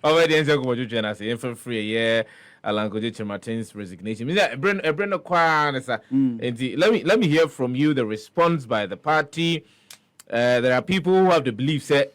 Already, I'm going to join us for free. Yeah, Alan Kojo Martin's resignation. Means that Brenda Kwan. Let me hear from you the response by the party. There are people who have the belief that.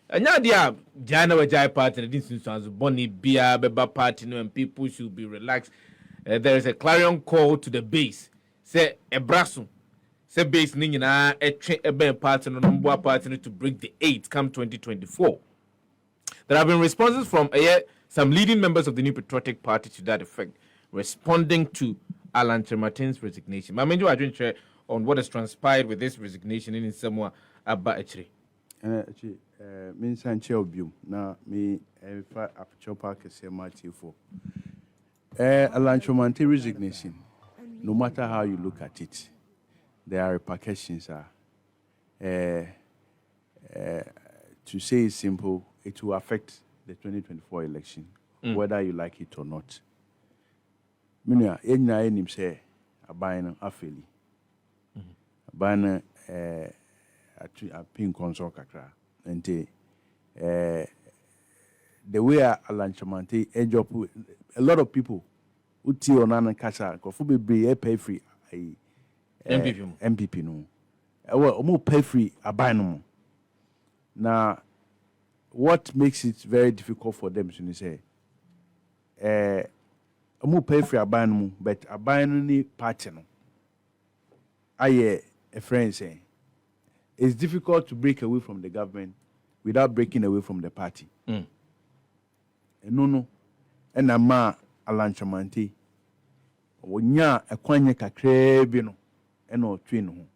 Anya dia jana wajai party this instance Bonnie Bia Beba party no and people should be relaxed. There is a clarion call to the base. Say a brasso. Say base nina a ben party no number party to break the 8 come 2024. There have been responses from some leading members of the New Patriotic Party to that effect, responding to Alan Martin's resignation. My major adventure on what has transpired with this resignation in Samoa Abba Echri. Me Sanche Obium, na me fa aperture park SMRT for. Alan Martin resignation, no matter how you look at it, there are repercussions. To say it simple, it will affect the 2024 election, whether you like it or not. Minya, enya enim say aban afeli. Aban a pin console kakra. And the way Alan Chamante edge up a lot of people who see on an casa, could be pay free NPP no. Well, pay free a binum. Now, what makes it very difficult for them to say, pay free a binum, but a binary party no. A friend saying. It's difficult to break away from the government without breaking away from the party. No. And ama Alan Chamante. Wonya ekwanye kakra bi no. Eno twi no.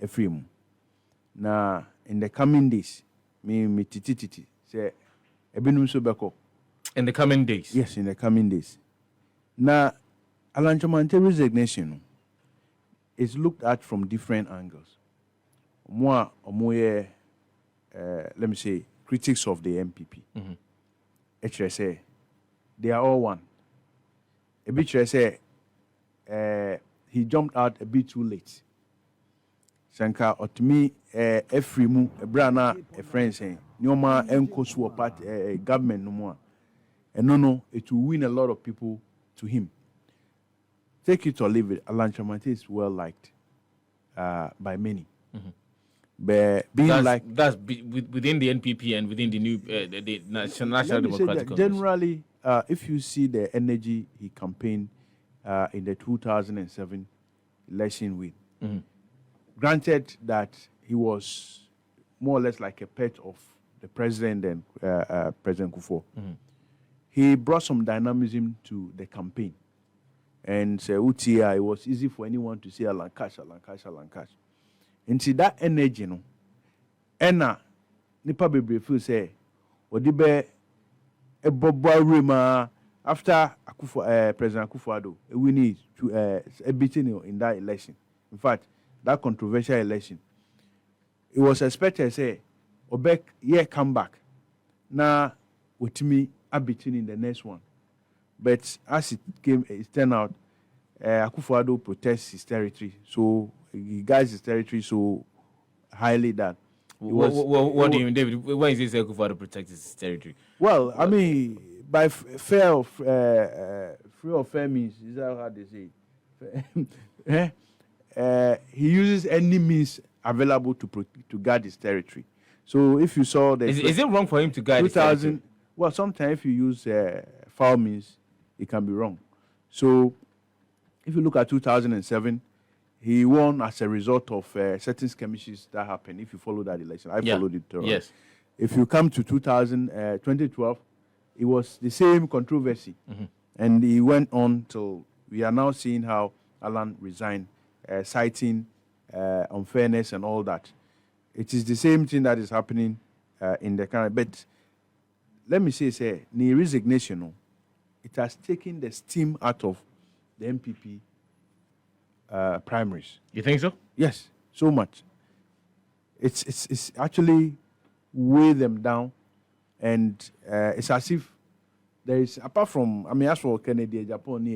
Efrim. Na in the coming days, me tititi say ebinum so beko. In the coming days? Yes, in the coming days. Na Alan Chamante resignation is looked at from different angles. More let me say, critics of the NPP. Say they are all one. A bit say he jumped out a bit too late. Sanka or to me, every move, a brana, a friend saying, no more enco to a party, government no more. And no, it will win a lot of people to him. Take it or leave it. Alan Chamante is well liked by many. But being that's within the NPP and within the new the National Democratic Congress. Generally, if you see the energy he campaigned in the 2007 election win, granted that he was more or less like a pet of the president and President Kufuor, he brought some dynamism to the campaign. And it was easy for anyone to say Alan Cash. Into that energy, no, ena nipa bebre feel say odibe a bobo after President Akufo-Addo we need to a beating in that election. In fact, that controversial election, it was expected say Obek come back. Now with me a beating in the next one, but as it turned out, Akufo-Addo protests his territory, so he guides his territory so highly that. What do you mean, David? Why is this Akufo-Addo protect his territory? Well, I mean, by free or fair means, is that how they say? He uses any means available to guard his territory. So if you saw the... Is it wrong for him to guide his territory? Well, sometimes if you use foul means, it can be wrong. So if you look at 2007, he won as a result of certain skirmishes that happened. If you follow that election, I followed it. Yes. If you come to 2012, it was the same controversy. And he went on till we are now seeing how Alan resigned, citing unfairness and all that. It is the same thing that is happening in the country. But let me say, the resignation, it has taken the steam out of the NPP primaries. You think so? Yes, so much. It's actually weigh them down, and it's as if there is, apart from, I mean, as for Kennedy, Japan,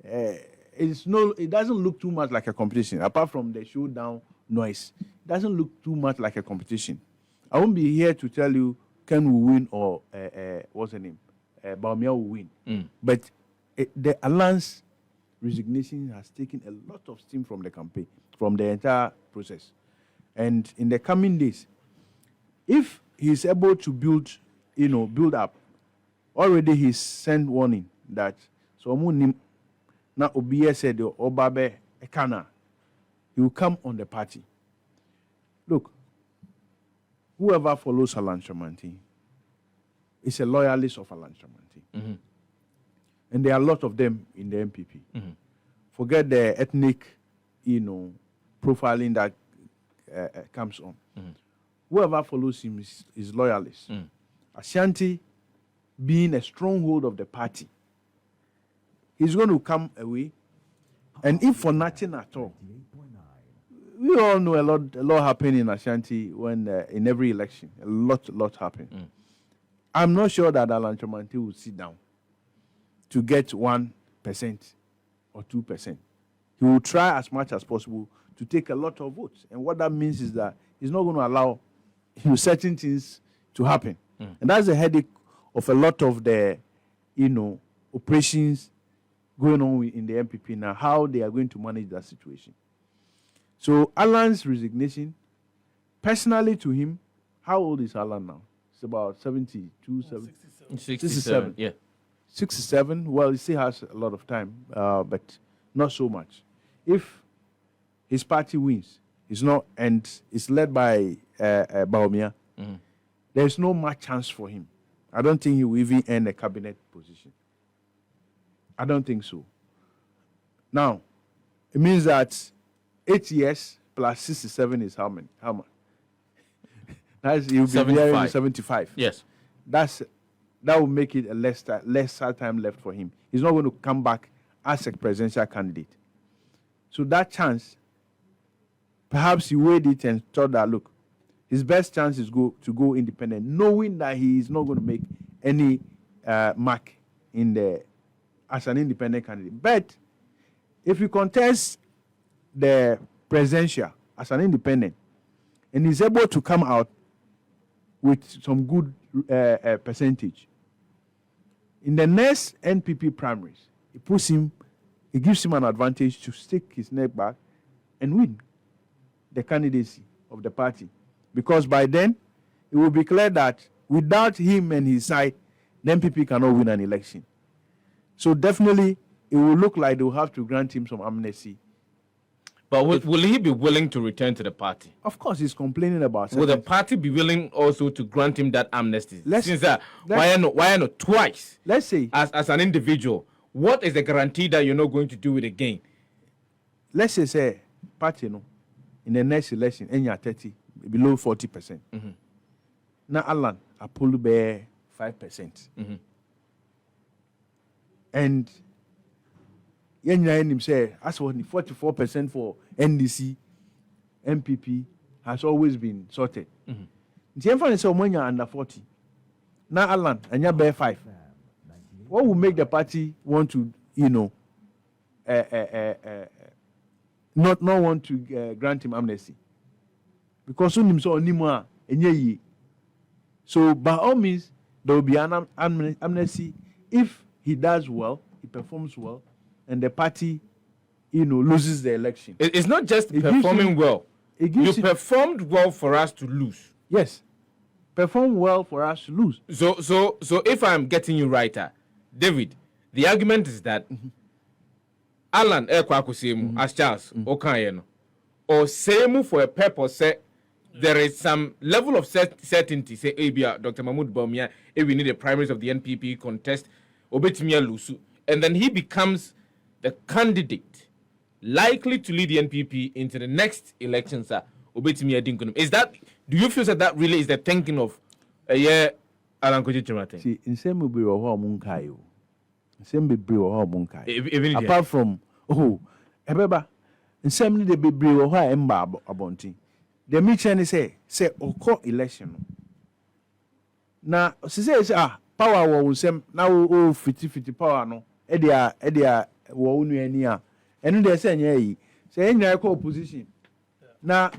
it doesn't look too much like a competition. Apart from the showdown noise, it doesn't look too much like a competition. I won't be here to tell you Ken will win or what's the name? Baumia will win. But the alliance resignation has taken a lot of steam from the campaign, from the entire process. And in the coming days, if he's able to build up, already he's sent warning that someone na obiye said obabe ekana, he will come on the party. Look, whoever follows Alan Shamanti is a loyalist of Alan Shamanti. And there are a lot of them in the NPP. Forget the ethnic, profiling that comes on. Whoever follows him is loyalist. Ashanti being a stronghold of the party, he's going to come away. And if for nothing at all, we all know a lot happened in Ashanti when in every election, a lot happened. I'm not sure that Alan Chamanti will sit down to get 1% or 2%. He will try as much as possible to take a lot of votes. And what that means is that he's not going to allow certain things to happen. And that's the headache of a lot of the, operations going on in the NPP now, how they are going to manage that situation. So Alan's resignation, personally to him, how old is Alan now? It's about 72, 67. Yeah. 67, well, he still has a lot of time, but not so much. If his party wins, and it's led by Baumia, there's no much chance for him. I don't think he will even earn a cabinet position. I don't think so. Now, it means that 8 years plus 67 is how many? How much? He'll be there in 75. Yes. That will make it a lesser time left for him. He's not going to come back as a presidential candidate. So that chance, perhaps he weighed it and thought that, look, his best chance is to go independent, knowing that he is not going to make any mark as an independent candidate. But if he contests the presidential as an independent and is able to come out with some good percentage, in the next NPP primaries, it gives him an advantage to stick his neck back and win the candidacy of the party. Because by then, it will be clear that without him and his side, the NPP cannot win an election. So definitely, it will look like they will have to grant him some amnesty. But will he be willing to return to the party? Of course, he's complaining about it. Will the party be willing also to grant him that amnesty? Why not twice? Let's say, as an individual, what is the guarantee that you're not going to do it again? Let's say party in the next election, any 30 below 40%. Now Alan Apollo bear 5%. And him say as for 44% for NDC, NPP has always been sorted. The say under 40. Now Alan and you bear 5. What will make the party want to, not want to grant him amnesty? Because on him so anymore, so by all means there will be an amnesty if he does well, he performs well, and the party, loses the election. It's not just performing well. You performed well for us to lose. Yes, perform well for us to lose. So if I'm getting you right, David, the argument is that Alan Ekwakusemu as Charles Okayeno, or Semu for a purpose, say there is some level of certainty, say Abia, Dr. Mahmoud Baumia, if we need the primaries of the NPP contest, Obetimia Lusu, and then he becomes the candidate likely to lead the NPP into the next election, sir. Obetimia Dinkunum. Do you feel that really is the thinking of Alan Koji Chimate? See, in same way, apart from ebeba nsem de bebre wo ha emba abontin the mission say oko election na say power wo nsem na o fiti power no e dia wo unu ani a enu de say nya yi say nya ko opposition na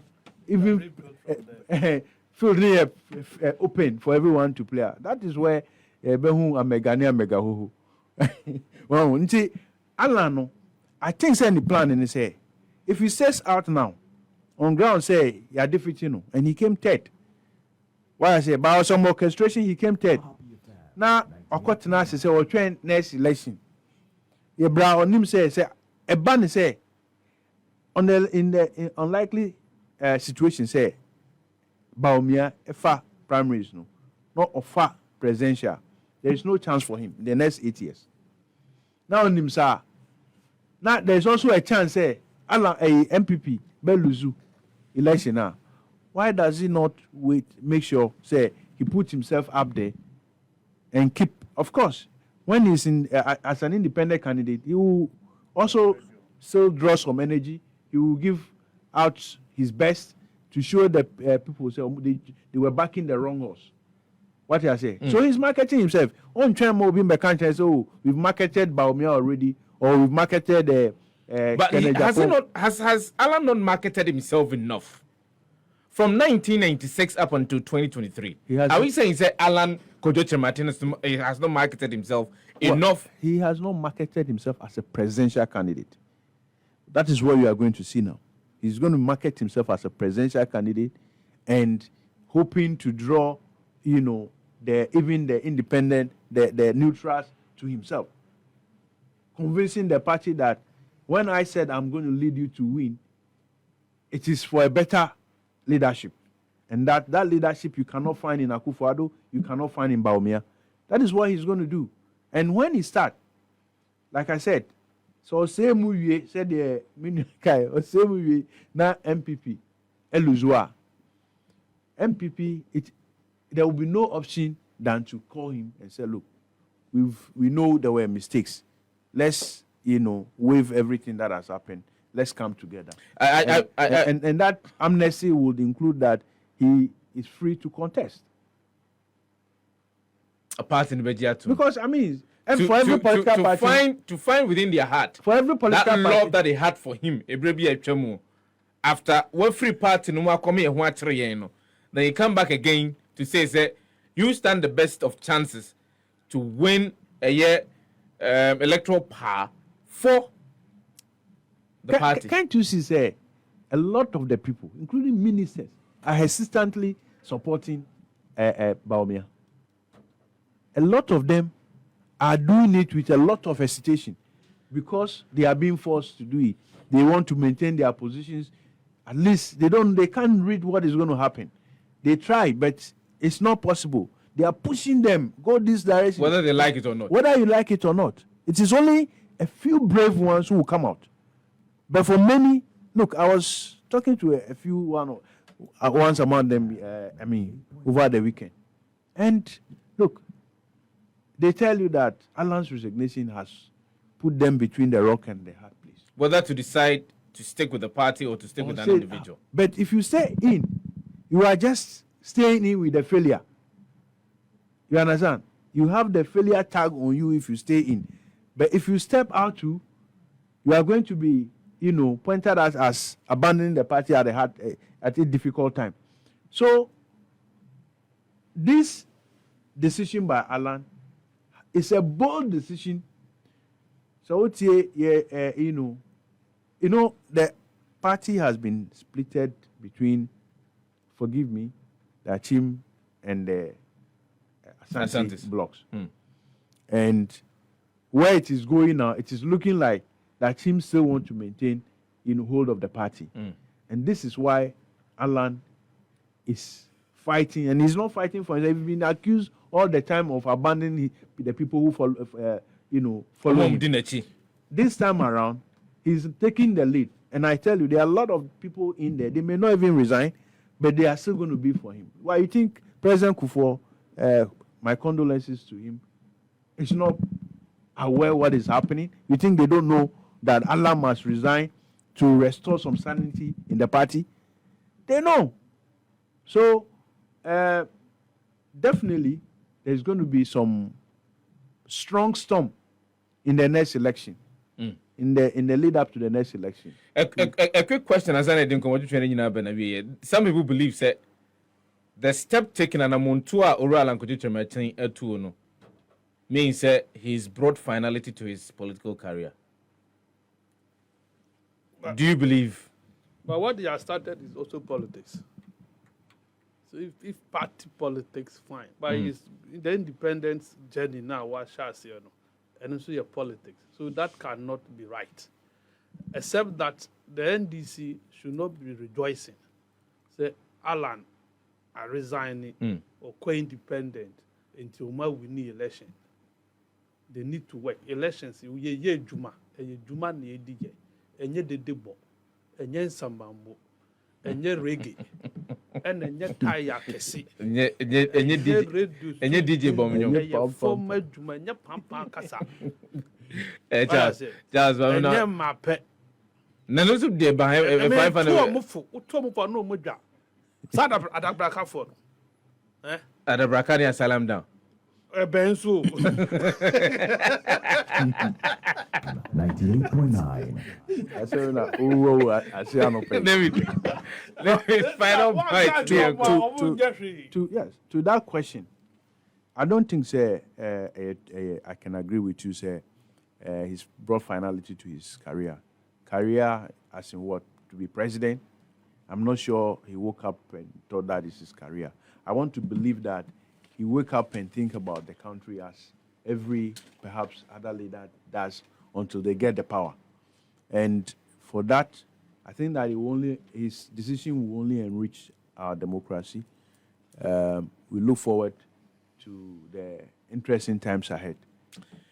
even field here open for everyone to play. That is where Behu Amegani Amegahu. Well, nti Alano, I think say the plan in say if he says out now on ground say you're defeating and he came third. Why I say about some orchestration he came third. Now Okotana say or train next election. Ye bra on him say a ban say on the in the unlikely situation say Baumia Efa primaries no not Ofa presidential. There is no chance for him in the next 8 years. Now on him sir. Now there is also a chance say a MPP Beluzu election now. Why does he not make sure say he puts himself up there and keep, of course, when he's in as an independent candidate, he will also still draw some energy. He will give out his best to show the people say they were backing the wrong horse. What I say? So he's marketing himself. On Channel Mobile Mekancha says, "Oh, we've marketed Baumia already, or we've marketed." But has Alan not marketed himself enough? From 1996 up until 2023, are we saying that Alan Kojoche Martinez has not marketed himself enough? He has not marketed himself as a presidential candidate. That is what you are going to see now. He's going to market himself as a presidential candidate and hoping to draw, even the independent, the neutrals to himself. Convincing the party that when I said I'm going to lead you to win, it is for a better leadership. And that leadership you cannot find in Akufo-Addo, you cannot find in Baumia. That is what he's going to do. And when he starts, like I said, so same way said the Minikai or same way na MPP Eluzwa. MPP there will be no option than to call him and say, look, we know there were mistakes. Let's waive everything that has happened. Let's come together. And that amnesty would include that he is free to contest. Apart in the because for every political party to find within their heart for every political that party, love that they had for him, after one free party no more come here, then you come back again to say you stand the best of chances to win a year electoral power for the party. Can't you see say a lot of the people, including ministers, are hesitantly supporting Baumia? A lot of them are doing it with a lot of hesitation because they are being forced to do it. They want to maintain their positions. At least they can't read what is going to happen. They try, but it's not possible. They are pushing them, go this direction. Whether they like it or not. Whether you like it or not. It is only a few brave ones who will come out. But for many, look, I was talking to a few once among them, over the weekend. And look, they tell you that Alan's resignation has put them between the rock and the hard place. Whether to decide to stick with the party or to stick with an individual. But if you stay in, you are just staying in with the failure. You understand? You have the failure tag on you if you stay in. But if you step out too, you are going to be, pointed at as abandoning the party at a difficult time. So, this decision by Alan is a bold decision. So, the party has been splitted between, forgive me, the Achim and the Asante blocks. And where it is going now, it is looking like that Achim still want to maintain hold of the party. And this is why Alan is fighting, and he's not fighting for himself. He's been accused all the time of abandoning the people who follow him. This time around, he's taking the lead. And I tell you, there are a lot of people in there. They may not even resign, but they are still going to be for him. Why you think President Kufuor, my condolences to him, is not aware what is happening? You think they don't know that Alan must resign to restore some sanity in the party? They know. So, definitely, there's going to be some strong storm in the next election. In the lead up to the next election. A quick question, as I didn't come to training. Some people believe that the step taken and Amontua or Alan Kojichematin etuno means he's brought finality to his political career. Do you believe? But what he has started is also politics. So if party politics, fine. But his the independence journey now, what shall I say, and also your politics. So that cannot be right. Except that the NDC should not be rejoicing. Say, Alan are resigning or co-independent until we win election. They need to work. Elections, ye Juma, Juma ni DJ, and ye de debo, and ye sambambo, and ye reggae, and ye taya kesi, And ye DJ Bomino. former Juma, and ye pampa kasa. Charles, And ye mape. Nanosu de behind a 500 Utomo no muja. Sada Adabraka for. at the Bracania Salam down. Bensu. 98.9. I say I no pay. Let me final point To that question, I don't think say I can agree with you. Say he's brought finality to his career. Career as in what? To be president. I'm not sure he woke up and thought that is his career. I want to believe that he wake up and think about the country as every perhaps other leader does until they get the power. And for that, I think that his decision will only enrich our democracy. We look forward to the interesting times ahead.